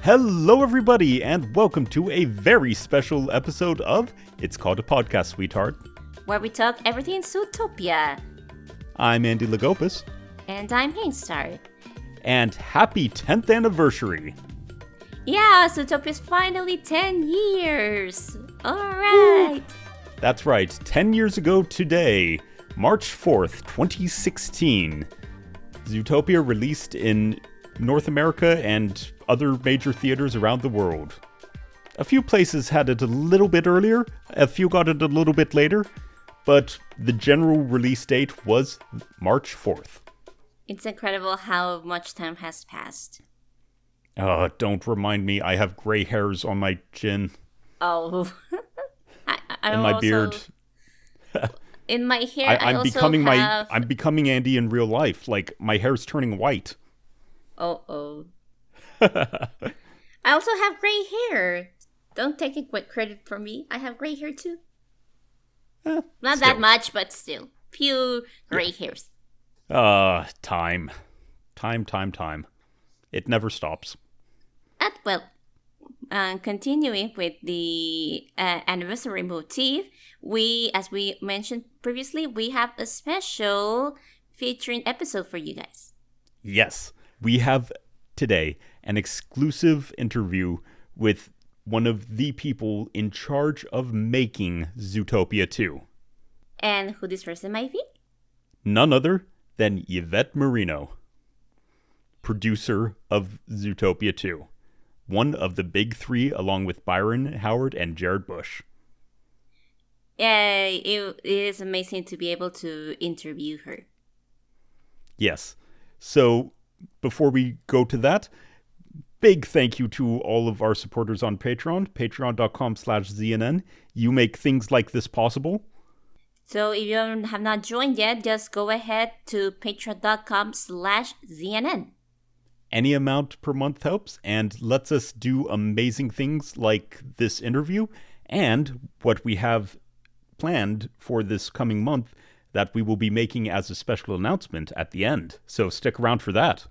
Hello, everybody, and welcome to a very special episode of It's Called a Podcast, Sweetheart, where we talk everything Zootopia. I'm Andy Lagopus. And I'm PinkStar. And happy 10th anniversary! Yeah, Zootopia's finally 10 years! Alright! That's right, 10 years ago today, March 4th, 2016, Zootopia released in North America and other major theaters around the world. A few places had it a little bit earlier, a few got it a little bit later, but the general release date was March 4th. It's incredible how much time has passed. Don't remind me, I have gray hairs on my chin. Oh. And my beard. In my hair, I'm becoming Andy in real life. Like, my hair's turning white. Oh. I also have gray hair. Don't take credit from me. I have gray hair too. Not that much, but still. Few gray hairs. Time. It never stops. Continuing with the anniversary motif, as we mentioned previously, we have a special featuring episode for you guys. Yes, we have today an exclusive interview with one of the people in charge of making Zootopia 2. And who this person might be? None other than Yvett Merino, producer of Zootopia 2. One of the big three, along with Byron Howard and Jared Bush. Yeah, it is amazing to be able to interview her. Yes. So, before we go to that, big thank you to all of our supporters on Patreon, patreon.com/ZNN. You make things like this possible. So if you have not joined yet, just go ahead to patreon.com/ZNN. Any amount per month helps and lets us do amazing things like this interview and what we have planned for this coming month that we will be making as a special announcement at the end. So stick around for that.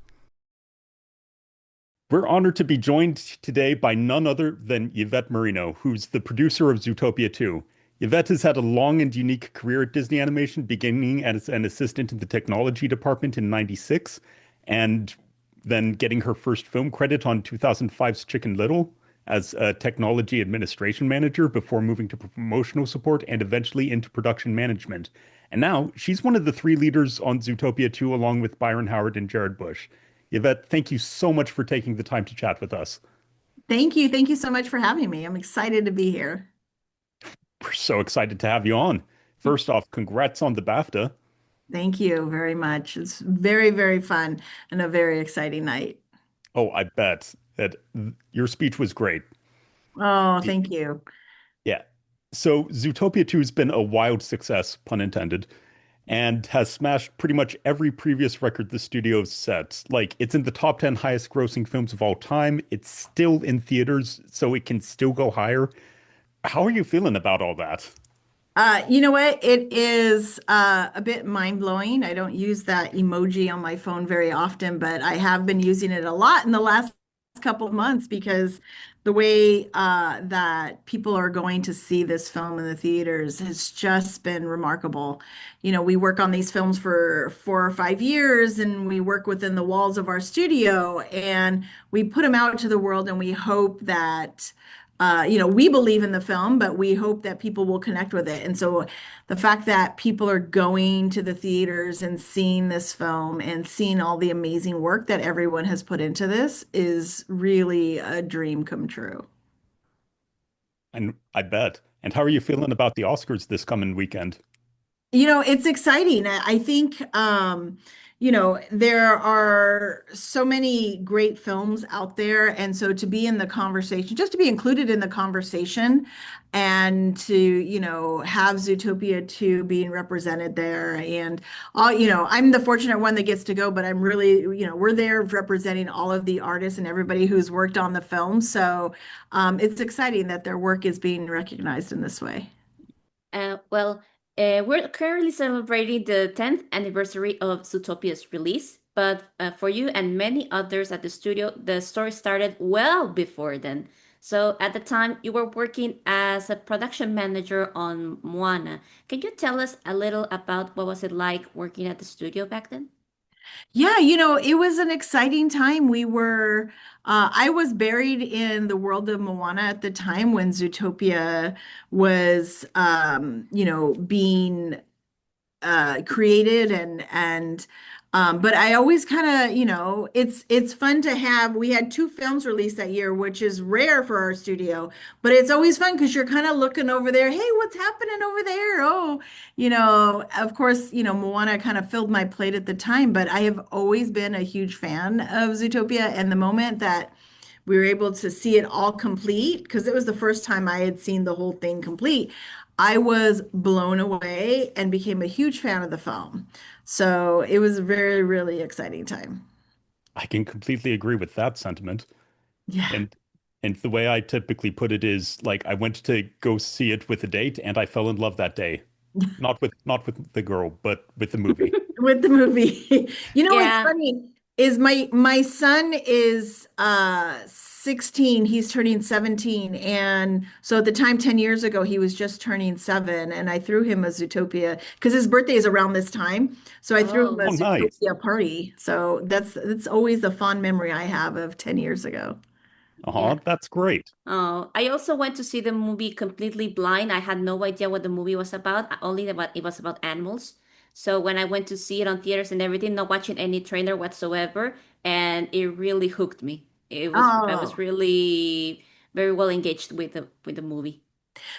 We're honored to be joined today by none other than Yvett Merino, who's the producer of Zootopia 2. Yvette has had a long and unique career at Disney Animation, beginning as an assistant in the technology department in '96, and then getting her first film credit on 2005's Chicken Little as a technology administration manager before moving to promotional support and eventually into production management. And now she's one of the three leaders on Zootopia 2 along with Byron Howard and Jared Bush. Yvette, thank you so much for taking the time to chat with us. Thank you. Thank you so much for having me. I'm excited to be here. We're so excited to have you on. First off, congrats on the BAFTA. Thank you very much. It's very, very fun and a very exciting night. Oh, I bet that your speech was great. Oh, thank you. Yeah. So Zootopia 2 has been a wild success, pun intended, and has smashed pretty much every previous record the studio's set. Like, it's in the top 10 highest grossing films of all time. It's still in theaters, so it can still go higher. How are you feeling about all that? You know what? It is a bit mind-blowing. I don't use that emoji on my phone very often, but I have been using it a lot in the last couple of months because the way that people are going to see this film in the theaters has just been remarkable. You know, we work on these films for 4 or 5 years and we work within the walls of our studio and we put them out to the world and we hope that we believe in the film, but we hope that people will connect with it. And so the fact that people are going to the theaters and seeing this film and seeing all the amazing work that everyone has put into this is really a dream come true. And I bet. And how are you feeling about the Oscars this coming weekend? You know, it's exciting. I think, there are so many great films out there. And so to be in the conversation, just to be included in the conversation and to, have Zootopia 2 being represented there. And, I'm the fortunate one that gets to go, but I'm really, we're there representing all of the artists and everybody who's worked on the film. So it's exciting that their work is being recognized in this way. We're currently celebrating the 10th anniversary of Zootopia's release. But for you and many others at the studio, the story started well before then. So at the time, you were working as a production manager on Moana. Can you tell us a little about what was it like working at the studio back then? Yeah, it was an exciting time. I was buried in the world of Moana at the time when Zootopia was, being created but I always kind of, it's fun to have. We had two films released that year, which is rare for our studio, but it's always fun because you're kind of looking over there. Hey, what's happening over there? Oh, of course, Moana kind of filled my plate at the time, but I have always been a huge fan of Zootopia, and the moment that we were able to see it all complete, because it was the first time I had seen the whole thing complete. I was blown away and became a huge fan of the film. So it was a very, really exciting time. I can completely agree with that sentiment. Yeah. And and the way I typically put it is like I went to go see it with a date and I fell in love that day. Not with the girl, but with the movie. With the movie. What's Yeah. funny is my son is 16, he's turning 17, and so at the time 10 years ago he was just turning 7, and I threw him a Zootopia because his birthday is around this time. So I threw him a Oh. Oh, nice. Zootopia party. So that's always the fond memory I have of 10 years ago. Yeah. That's great. Oh, I also went to see the movie completely blind. I had no idea what the movie was about, only that it was about animals. So when I went to see it on theaters and everything, not watching any trailer whatsoever, and it really hooked me. I was Oh. really very well engaged with the movie.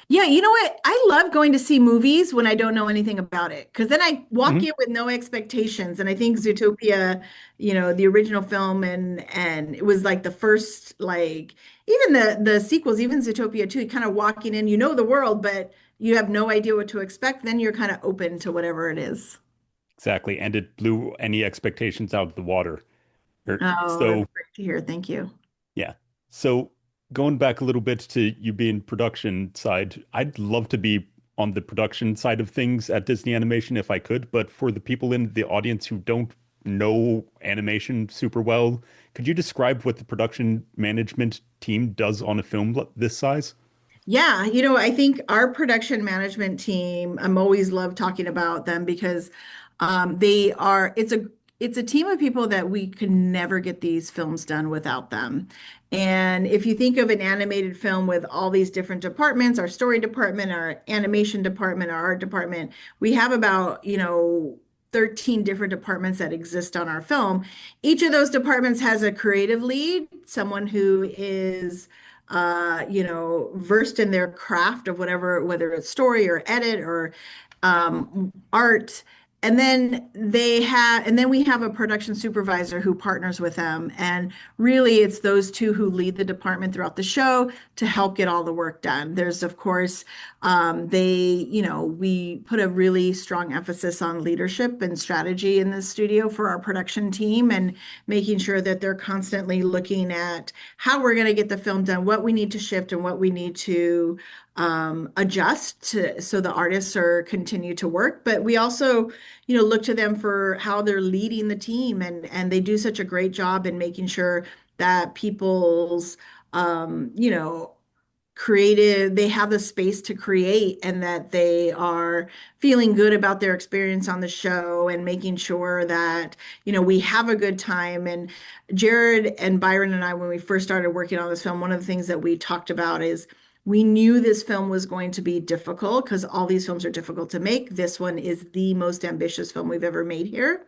Yeah, you know what? I love going to see movies when I don't know anything about it because then I walk Mhm. in with no expectations. And I think Zootopia, the original film and it was like the first even the sequels, even Zootopia 2, kind of walking in, the world, but you have no idea what to expect. Then you're kind of open to whatever it is. Exactly. And it blew any expectations out of the water. Oh, that's So great to hear. Thank you. yeah. So going back a little bit to you being production side, I'd love to be on the production side of things at Disney Animation if I could, but for the people in the audience who don't know animation super well, could you describe what the production management team does on a film this size? Yeah, I think our production management team, I'm always love talking about them because it's a team of people that we could never get these films done without them. And if you think of an animated film with all these different departments, our story department, our animation department, our art department, we have about, 13 different departments that exist on our film. Each of those departments has a creative lead, someone who is versed in their craft of whatever, whether it's story or edit or art. And then we have a production supervisor who partners with them. And really, it's those two who lead the department throughout the show to help get all the work done. There's, of course, we put a really strong emphasis on leadership and strategy in the studio for our production team and making sure that they're constantly looking at how we're going to get the film done, what we need to shift and what we need to adjust so the artists are continue to work. But we also, look to them for how they're leading the team, and they do such a great job in making sure that people's um, you know, creative, they have the space to create and that they are feeling good about their experience on the show and making sure that, we have a good time. And Jared and Byron and I, when we first started working on this film, one of the things that we talked about is we knew this film was going to be difficult because all these films are difficult to make. This one is the most ambitious film we've ever made here.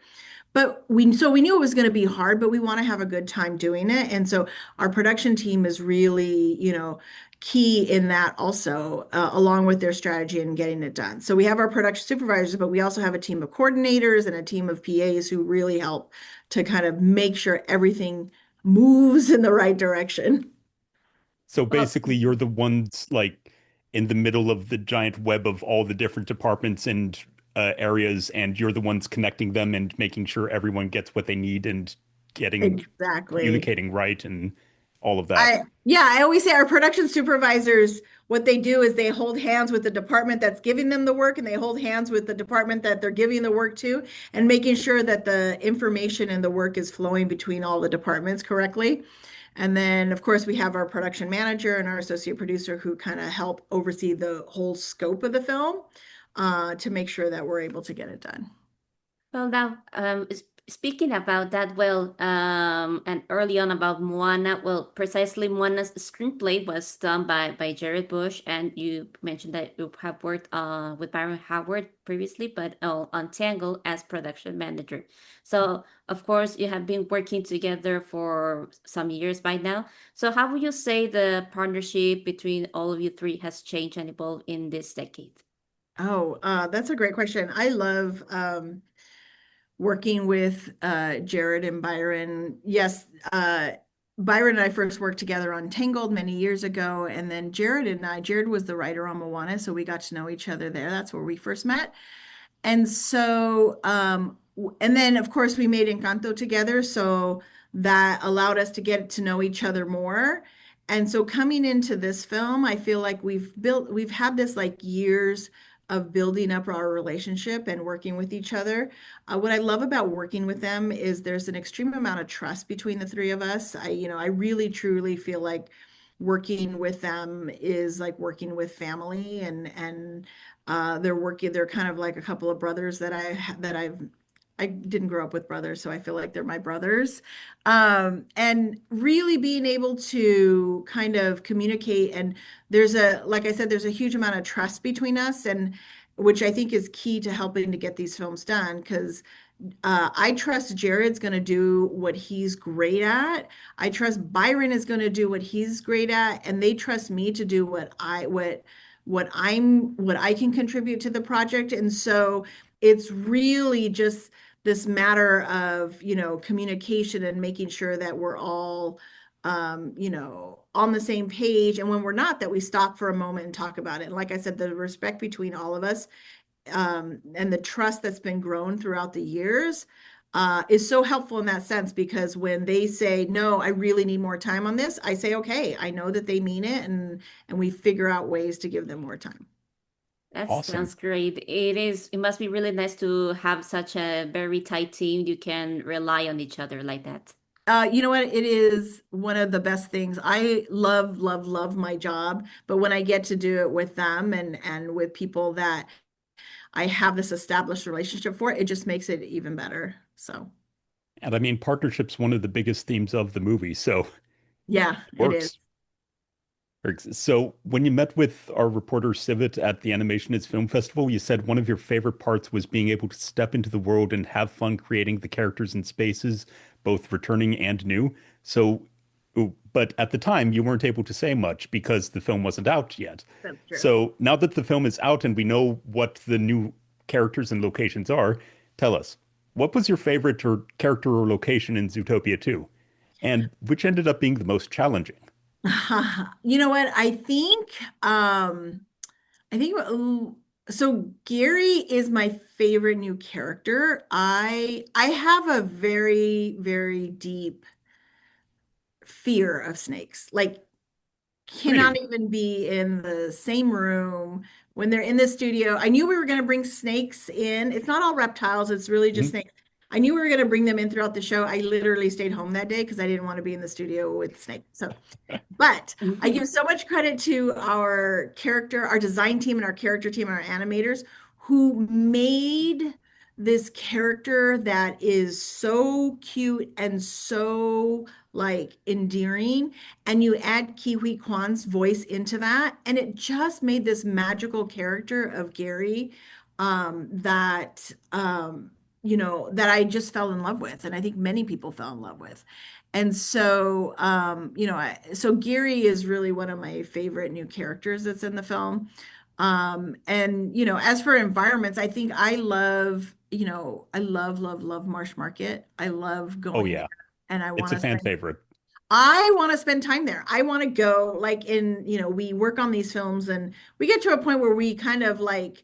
We knew it was going to be hard, but we want to have a good time doing it. And so our production team is really, key in that also, along with their strategy and getting it done. So we have our production supervisors, but we also have a team of coordinators and a team of PAs who really help to kind of make sure everything moves in the right direction. So Well, basically, you're the ones like in the middle of the giant web of all the different departments and areas, and you're the ones connecting them and making sure everyone gets what they need and getting Exactly. communicating right. And all of that. I always say our production supervisors, what they do is they hold hands with the department that's giving them the work, and they hold hands with the department that they're giving the work to, and making sure that the information and the work is flowing between all the departments correctly. And then, of course, we have our production manager and our associate producer who kind of help oversee the whole scope of the film, to make sure that we're able to get it done. Well, now, speaking about that, well, and early on about Moana, well, precisely Moana's screenplay was done by Jared Bush, and you mentioned that you have worked with Byron Howard previously, but on Tangle as production manager. So, of course, you have been working together for some years by now. So, how would you say the partnership between all of you three has changed and evolved in this decade? Oh, that's a great question. I love working with Jared and Byron. Yes, Byron and I first worked together on Tangled many years ago, and then Jared was the writer on Moana, so we got to know each other there. That's where we first met. And so, and then of course we made Encanto together, so that allowed us to get to know each other more. And so coming into this film, I feel like we've had this like years of building up our relationship and working with each other. What I love about working with them is there's an extreme amount of trust between the three of us. I really truly feel like working with them is like working with family, and they're kind of like a couple of brothers I didn't grow up with brothers, so I feel like they're my brothers. And really being able to kind of communicate, and like I said, there's a huge amount of trust between us, and which I think is key to helping to get these films done, because I trust Jared's going to do what he's great at. I trust Byron is going to do what he's great at, and they trust me to do what I can contribute to the project. And so it's really just this matter of, communication and making sure that we're all on the same page. And when we're not, that we stop for a moment and talk about it. And like I said, the respect between all of us, and the trust that's been grown throughout the years, is so helpful in that sense, because when they say, no, I really need more time on this, I say, okay, I know that they mean it, and we figure out ways to give them more time. That Awesome. sounds great. It must be really nice to have such a very tight team. You can rely on each other like that. You know what? It is one of the best things. I love, love, love my job, but when I get to do it with them and with people that I have this established relationship for, it just makes it even better. So, And I mean, partnership's one of the biggest themes of the movie, so yeah, it it is. works. So, when you met with our reporter Civet at the Animation is Film Festival, you said one of your favorite parts was being able to step into the world and have fun creating the characters and spaces, both returning and new. So, but at the time, you weren't able to say much because the film wasn't out yet. That's true. So, now that the film is out and we know what the new characters and locations are, tell us, what was your favorite or character or location in Zootopia 2? And which ended up being the most challenging? You know what? I think so Gary is my favorite new character. I have a very, very deep fear of snakes. Like, cannot Really? even be in the same room when they're in the studio. I knew we were going to bring snakes in. It's not all reptiles, it's really just Mhm. snakes. I knew we were going to bring them in throughout the show. I literally stayed home that day because I didn't want to be in the studio with snakes. So, but I give so much credit to our design team and our character team and our animators who made this character that is so cute and so like endearing. And you add Kiwi Kwan's voice into that, and it just made this magical character of Gary, that I just fell in love with, and I think many people fell in love with. And so, so Gary is really one of my favorite new characters that's in the film. And as for environments, I think I love, love, love Marsh Market. I love Oh, going there, yeah. and It's a fan favorite. I want to spend time there. I want to go like we work on these films and we get to a point where we kind of like,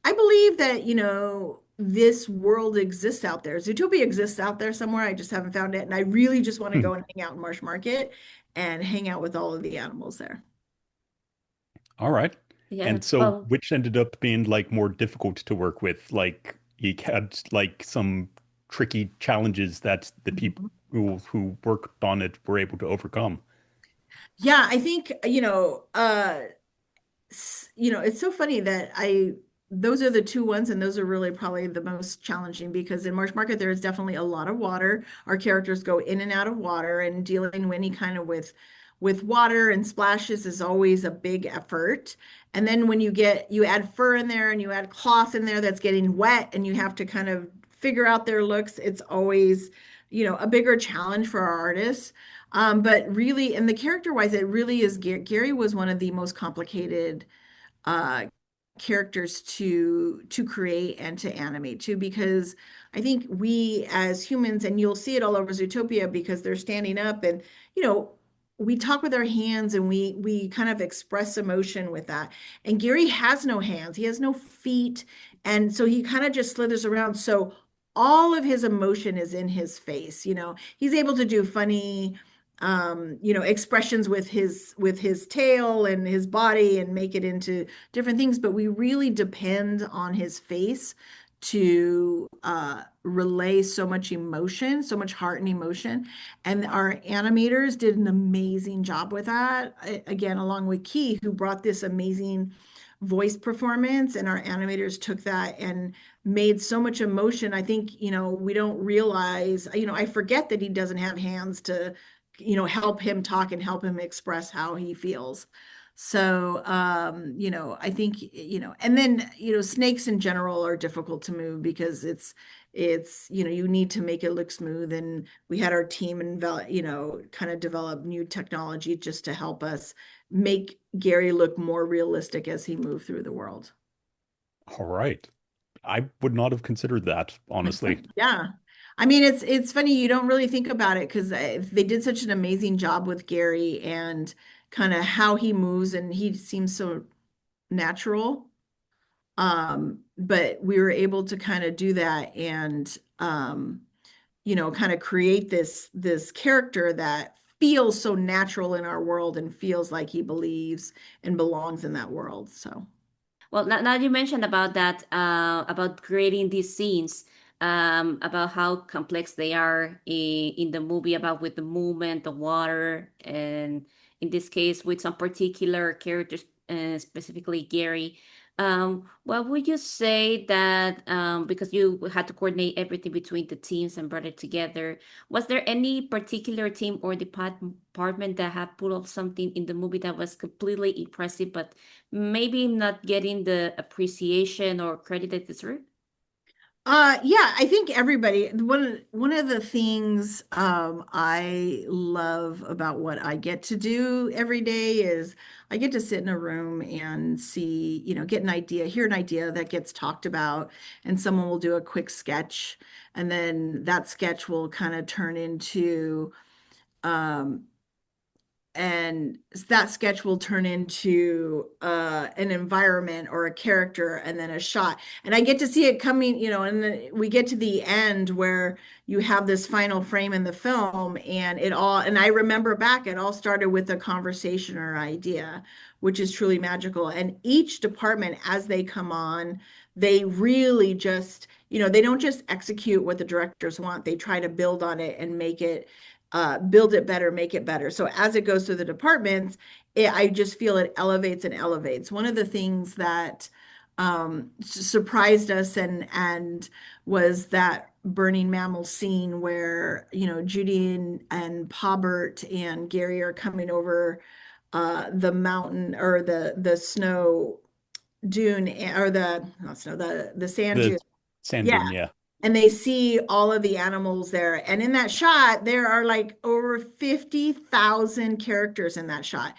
I believe that, this world exists out there. Zootopia exists out there somewhere. I just haven't found it. And I really just want to Hmm. go and hang out in Marsh Market and hang out with all of the animals there. All right. Yeah. And so Well, which ended up being like more difficult to work with? Like you had like some tricky challenges that the people Mhm. who worked on it were able to overcome. Yeah, I think, it's so funny that those are the two ones, and those are really probably the most challenging because in Marsh Market, there is definitely a lot of water. Our characters go in and out of water, and dealing any kind of with water and splashes is always a big effort. And then when you add fur in there and you add cloth in there that's getting wet and you have to kind of figure out their looks, it's always, a bigger challenge for our artists. But really, and the character wise, it really is. Gary was one of the most complicated uh, characters to create and to animate too, because I think we as humans, and you'll see it all over Zootopia because they're standing up and you know we talk with our hands and we kind of express emotion with that. And Gary has no hands, he has no feet, and so he kind of just slithers around. So all of his emotion is in his face. He's able to do funny expressions with his tail and his body and make it into different things, but we really depend on his face to relay so much emotion, so much heart and emotion. And our animators did an amazing job with that. Again, along with Key, who brought this amazing voice performance, and our animators took that and made so much emotion. I think, we don't realize, I forget that he doesn't have hands to, help him talk and help him express how he feels. So, I think, and then, snakes in general are difficult to move because you need to make it look smooth. And we had our team and, kind of develop new technology just to help us make Gary look more realistic as he moved through the world. All right. I would not have considered that, honestly. Yeah. I mean, it's funny you don't really think about it because they did such an amazing job with Gary and kind of how he moves, and he seems so natural. But we were able to kind of do that and kind of create this character that feels so natural in our world and feels like he believes and belongs in that world. So. well, now you mentioned about that, about creating these scenes, about how complex they are in the movie, about with the movement, the water, and in this case, with some particular characters, specifically Gary. What would you say that, because you had to coordinate everything between the teams and brought it together, was there any particular team or department that had pulled off something in the movie that was completely impressive, but maybe not getting the appreciation or credit it deserves? Yeah, I think everybody, one of the things I love about what I get to do every day is I get to sit in a room and see, get an idea, hear an idea that gets talked about, and someone will do a quick sketch, and then that sketch will kind of turn into um and that sketch will turn into an environment or a character and then a shot, and I get to see it coming, and then we get to the end where you have this final frame in the film, and I remember back it all started with a conversation or idea, which is truly magical. And each department as they come on, they really just, they don't just execute what the directors want, they try to build on it and build it better, make it better. So as it goes through the departments, I just feel it elevates and elevates. One of the things that surprised us and was that burning mammal scene where Judy and Pobert and Gary are coming over the mountain or the snow dune, or the not snow the sand The dune. sand Yeah, dune, yeah. and they see all of the animals there. And in that shot, there are like over 50,000 characters in that shot.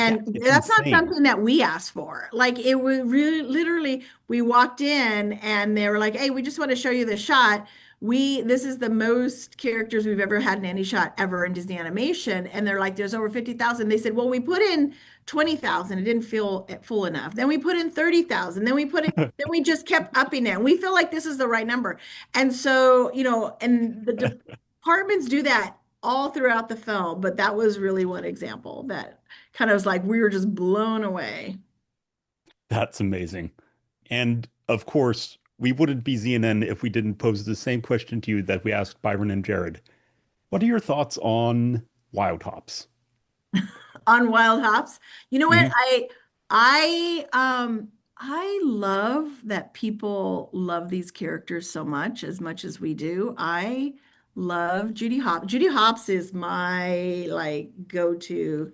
Yeah, And it's that's not insane. something that we asked for. Like it was really literally, we walked in and they were like, hey, we just want to show you the shot. this is the most characters we've ever had in any shot ever in Disney animation. And they're like, there's over 50,000. They said, well, we put in 20,000. It didn't feel full enough. Then we put in 30,000. Then we just kept upping it. And we feel like this is the right number. And so, and the departments do that all throughout the film, but that was really one example that kind of was like, we were just blown away. That's amazing. And of course, we wouldn't be ZNN if we didn't pose the same question to you that we asked Byron and Jared. What are your thoughts on Wild Hops? On Wild Hops. You know what? Mhm. I love that people love these characters so much as we do. I love Judy Hopps. Judy Hopps is my like go-to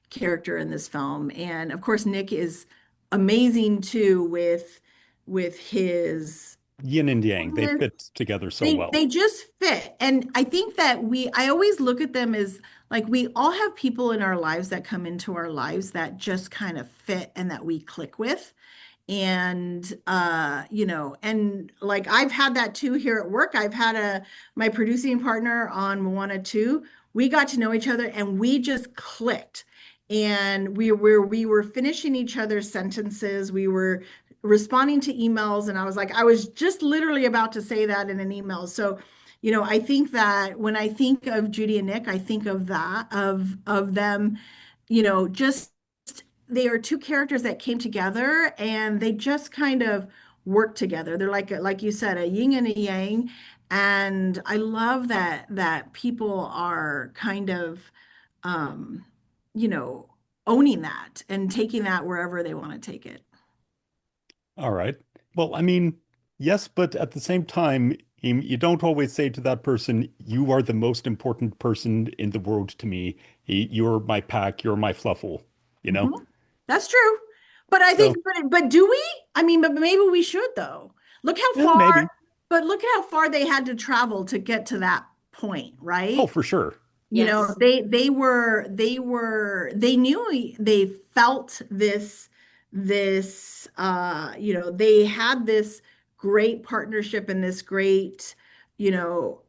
character in this film. And of course, Nick is amazing too with his Yin and Yang, they fit together so they well. just fit. And I think that I always look at them as like we all have people in our lives that come into our lives that just kind of fit and that we click with. And and like I've had that too here at work. I've had my producing partner on Moana 2. We got to know each other and we just clicked. And we were finishing each other's sentences. We were responding to emails, and I was just literally about to say that in an email. So, I think that when I think of Judy and Nick, I think of that of them, just they are two characters that came together and they just kind of work together. They're like you said, a yin and a yang. And I love that people are kind of um, you know, owning that and taking that wherever they want to take it. All right. Well, I mean, yes, but at the same time, you don't always say to that person, you are the most important person in the world to me. You're my pack, you're my fluffle, you know? Mhm. That's true. But I think, So, but do we? I mean, but maybe we should though. Look how yeah, far, maybe. but look at how far they had to travel to get to that point, Oh, right? for sure. Yes. They knew they felt they had this great partnership and this great, you know,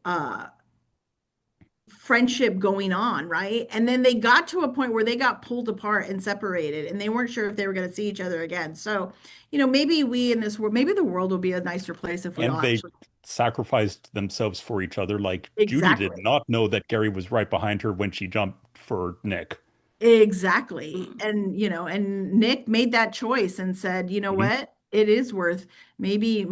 friendship going on, right? And then they got to a point where they got pulled apart and separated, and they weren't sure if they were going to see each other again. So, maybe we in this world, maybe the world will be a nicer place if we And all they actually. sacrificed themselves for each other. Like Judy did Exactly. not know that Gary was right behind her when she jumped for Nick. Exactly. And Nick made that choice and said, you know Mhm. what? It is worth maybe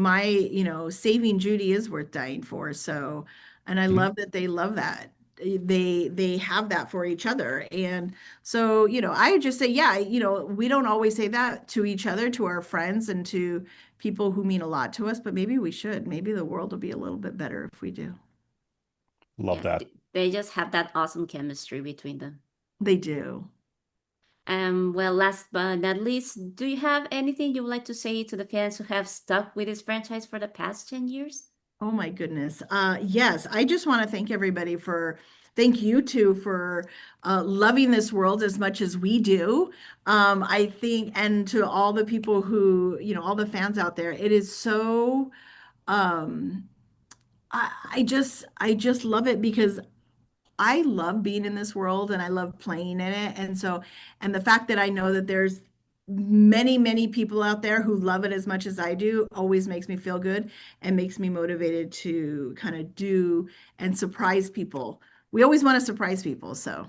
saving Judy is worth dying for. So, and I Mhm. love that they love that. They have that for each other. And so, I would just say, yeah, we don't always say that to each other, to our friends and to people who mean a lot to us, but maybe we should. Maybe the world will be a little bit better if we do. Love Yes. that. They just have that awesome chemistry between them. They do. Well, last but not least, do you have anything you would like to say to the fans who have stuck with this franchise for the past 10 years? Oh my goodness. Yes, I just want to thank you two for loving this world as much as we do. I think, and to all the people who, all the fans out there, it is so, um, I just love it because I love being in this world and I love playing in it. And so, and the fact that I know that there's many, many people out there who love it as much as I do always makes me feel good and makes me motivated to kind of do and surprise people. We always want to surprise people. So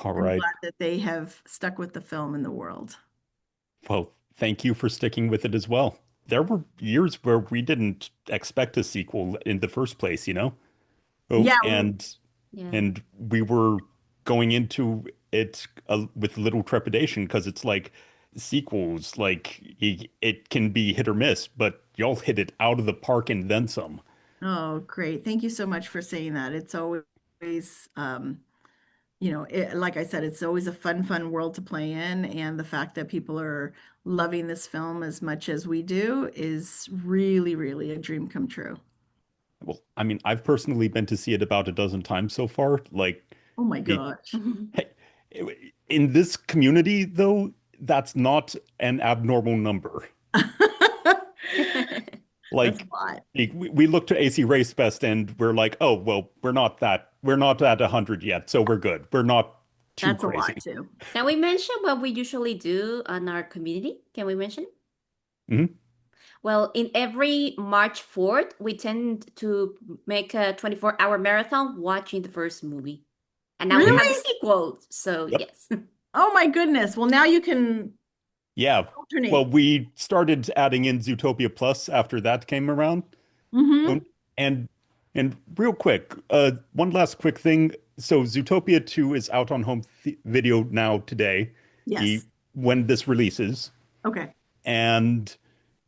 All I'm right. glad that they have stuck with the film in the world. Well, thank you for sticking with it as well. There were years where we didn't expect a sequel in the first place, you know? Oh, Yeah, Yeah. and we were going into it with little trepidation because it's like sequels, like it can be hit or miss, but y'all hit it out of the park and then some. oh, great. Thank you so much for saying that. It's always, like I said, it's always a fun world to play in. And the fact that people are loving this film as much as we do is really, really a dream come true. Well, I mean, I've personally been to see it about a dozen times so far. Like, Oh my it, gosh. hey, in this community, though, that's not an abnormal number. That's Like a lot. we look to AC Race Fest and we're like, oh well, we're not at 100 yet, so we're good. We're not too That's a lot crazy. too. Can we mention what we usually do on our community? Can we mention it? Hmm. Well, in every March 4th, we tend to make a 24-hour marathon watching the first movie. And now we have the Really? sequel, so Yep. yes. Oh my goodness. Well, now you can Yeah. Well, alternate. we started adding in Zootopia Plus after that came around. Mm-hmm. And and and real quick, one last quick thing. So Zootopia 2 is out on home th video now today, e Yes. when this releases. Okay. And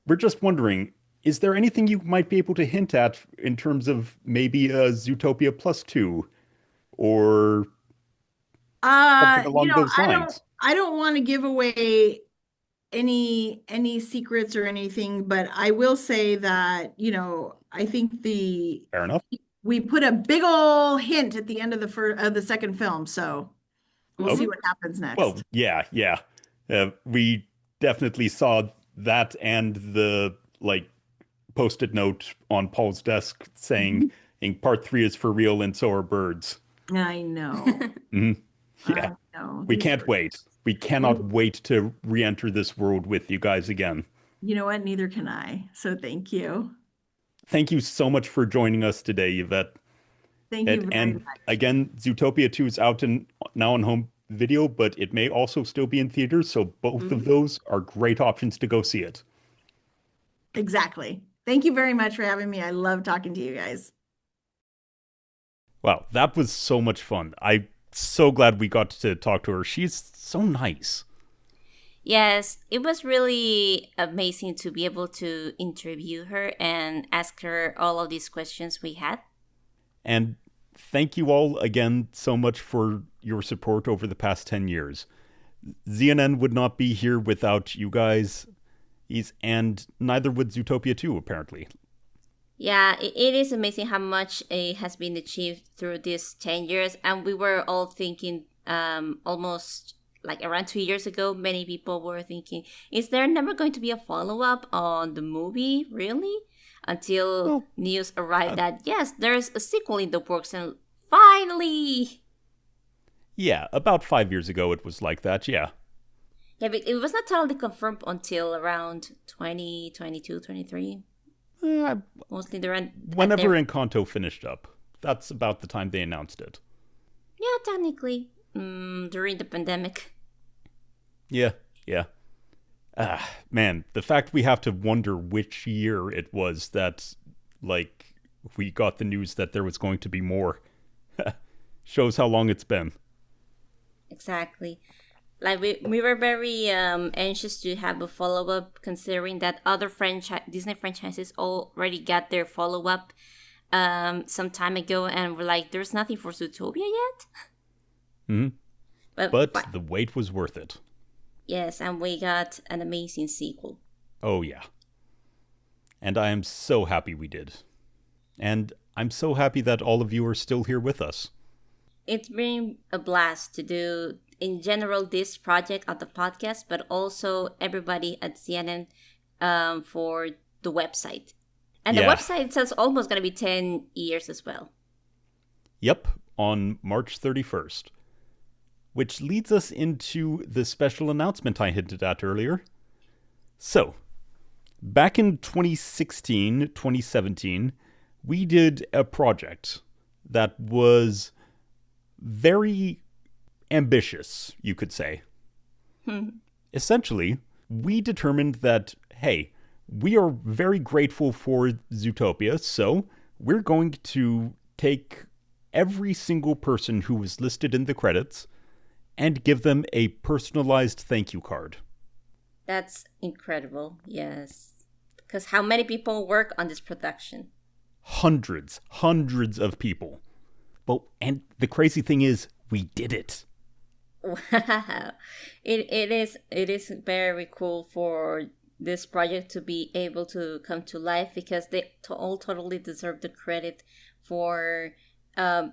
we're just wondering, is there anything you might be able to hint at in terms of maybe a Zootopia Plus 2 or something You along know, those lines? I don't want to give away any secrets or anything, but I will say that, I think Fair enough. we put a big old hint at the end of the second film, so we'll see Okay. what happens next. Well, yeah, yeah. We definitely saw that and the like post-it note on Paul's desk saying, Mhm. "In part three is for real and so are birds." I know. Mhm. Yeah, I know. we These can't birds. wait. We cannot wait to re-enter this world with you guys again. You know what? Neither can I. So thank you. Thank you so much for joining us today, Yvette. Thank you And, very and much. again, Zootopia 2 is out in now on home video, but it may also still be in theaters, so both of Mhm. those are great options to go see it. Exactly. Thank you very much for having me. I love talking to you guys. Wow, that was so much fun. I'm so glad we got to talk to her. She's so nice. Yes, it was really amazing to be able to interview her and ask her all of these questions we had. And thank you all again so much for your support over the past 10 years. ZNN would not be here without you guys, and neither would Zootopia 2, apparently. Yeah, it is amazing how much has been achieved through these 10 years. And we were all thinking almost like around 2 years ago, many people were thinking, is there never going to be a follow up on the movie? Really? Until Well, news arrived uh, that, yes, there's a sequel in the works. And finally, yeah, about 5 years ago it was like that, yeah. yeah, but it was not totally confirmed until around 2022, 23. Uh, Mostly the at Whenever their Encanto finished up, that's about the time they announced it. yeah, technically during the pandemic. Yeah, yeah. Man, the fact we have to wonder which year it was that, like, we got the news that there was going to be more shows how long it's been. Exactly. Like we were very anxious to have a follow up, considering that other Disney franchises already got their follow up some time ago, and we're like, there's nothing for Zootopia yet. Hmm. But But the wait was worth it. yes, and we got an amazing sequel. Oh, yeah. And I am so happy we did. And I'm so happy that all of you are still here with us. It's been a blast to do, in general, this project of the podcast, but also everybody at CNN for the website. And the Yeah. website itself is almost going to be 10 years as well. Yep, on March 31st. Which leads us into the special announcement I hinted at earlier. So, back in 2016, 2017, we did a project that was very ambitious, you could say. Essentially, we determined that, hey, we are very grateful for Zootopia, so we're going to take every single person who was listed in the credits and give them a personalized thank you card. That's incredible, yes. Because how many people work on this production? Hundreds of people. Well, and the crazy thing is, we did it. Wow. It is very cool for this project to be able to come to life, because they all totally deserve the credit for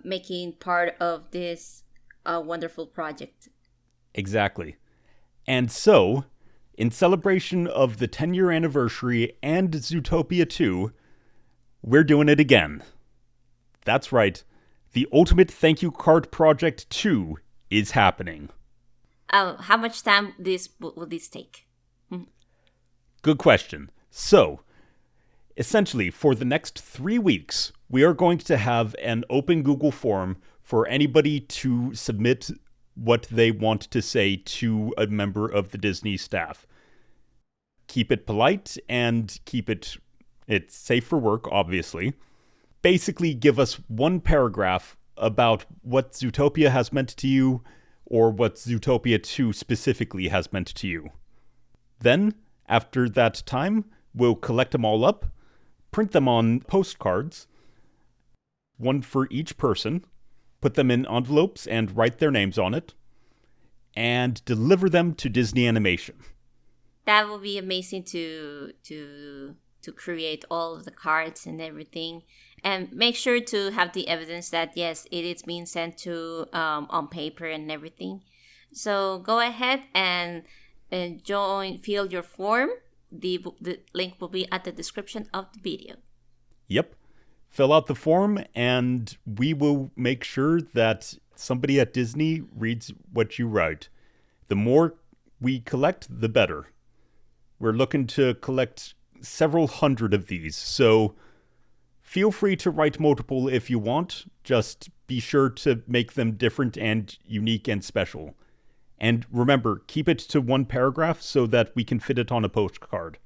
making part of this wonderful project. Exactly. And so, In celebration of the 10-year anniversary and Zootopia 2, we're doing it again. That's right. The Ultimate Thank You Card Project 2 is happening. How much time will this take? Good question. So, essentially, for the next 3 weeks, we are going to have an open Google form for anybody to submit what they want to say to a member of the Disney staff. Keep it polite and keep it's safe for work, obviously. Basically, give us one paragraph about what Zootopia has meant to you, or what Zootopia 2 specifically has meant to you. Then, after that time, we'll collect them all up, print them on postcards, one for each person, put them in envelopes and write their names on it, and deliver them to Disney Animation. That will be amazing to create all of the cards and everything. And make sure to have the evidence that, yes, it is being sent to on paper and everything. So go ahead and fill your form. The link will be at the description of the video. Yep. Fill out the form, and we will make sure that somebody at Disney reads what you write. The more we collect, the better. We're looking to collect several hundred of these, so feel free to write multiple if you want. Just be sure to make them different and unique and special. And remember, keep it to one paragraph so that we can fit it on a postcard.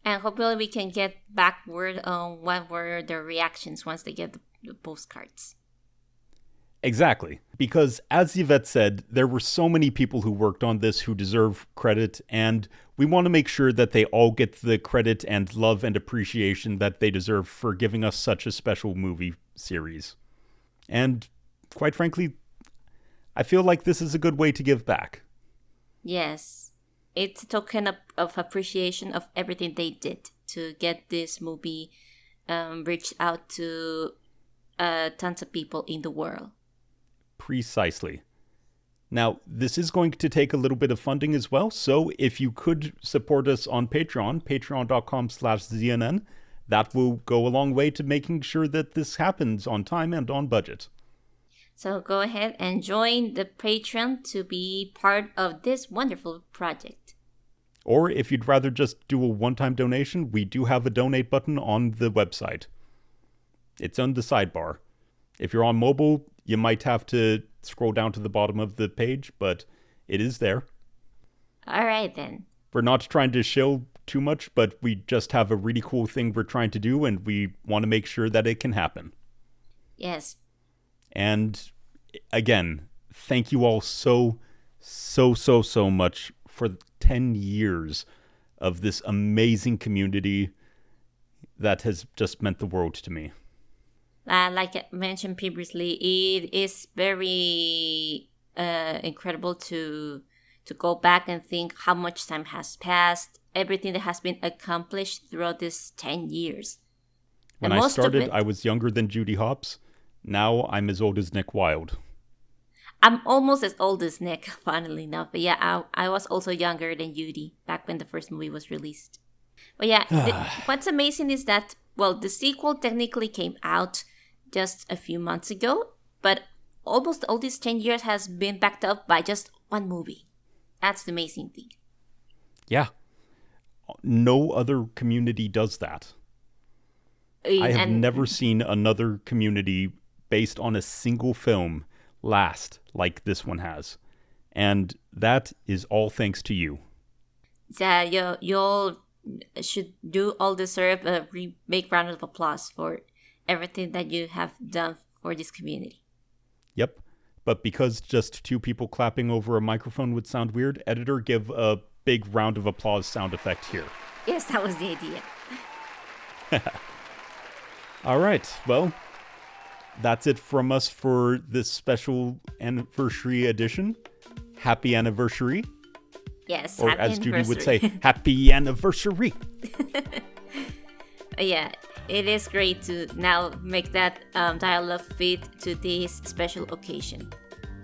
And hopefully we can get back word on what were their reactions once they get the postcards. Exactly. Because as Yvette said, there were so many people who worked on this who deserve credit, and we want to make sure that they all get the credit and love and appreciation that they deserve for giving us such a special movie series. And quite frankly, I feel like this is a good way to give back. Yes. It's a token of appreciation of everything they did to get this movie reached out to tons of people in the world. Precisely. Now, this is going to take a little bit of funding as well, so if you could support us on Patreon, patreon.com/ZNN, that will go a long way to making sure that this happens on time and on budget. So go ahead and join the Patreon to be part of this wonderful project. Or if you'd rather just do a one-time donation, we do have a donate button on the website. It's on the sidebar. If you're on mobile, you might have to scroll down to the bottom of the page, but it is there. All right, then. We're not trying to shill too much, but we just have a really cool thing we're trying to do, and we want to make sure that it can happen. Yes. And again, thank you all so much for 10 years of this amazing community that has just meant the world to me. Like I mentioned previously, it is very incredible to go back and think how much time has passed, everything that has been accomplished throughout this 10 years. When I started, I was younger than Judy Hopps. Now I'm as old as Nick Wilde. I'm almost as old as Nick, funnily enough. But yeah, I was also younger than Judy back when the first movie was released. But yeah, what's amazing is that, well, the sequel technically came out just a few months ago, but almost all these 10 years has been backed up by just one movie. That's the amazing thing. Yeah. No other community does that. I have never seen another community based on a single film last like this one has. And that is all thanks to you. Yeah, you should do all deserve a big round of applause for everything that you have done for this community. Yep. But because just two people clapping over a microphone would sound weird, editor, give a big round of applause sound effect here. Yes, that was the idea. All right. Well, that's it from us for this special anniversary edition. Happy anniversary. Yes, or happy as Judy anniversary. would say, happy anniversary. Yeah, it is great to now make that dialogue fit to this special occasion.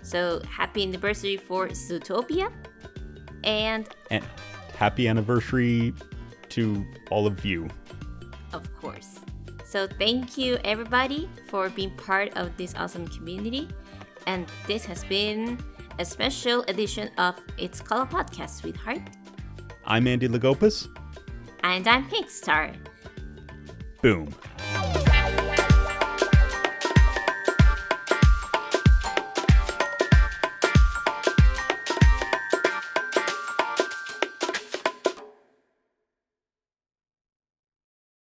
So happy anniversary for Zootopia, and happy anniversary to all of you. Of course. So thank you everybody for being part of this awesome community. And this has been a special edition of It's Color Podcast, sweetheart. I'm Andy Lagopus. And I'm PinkStar. Boom.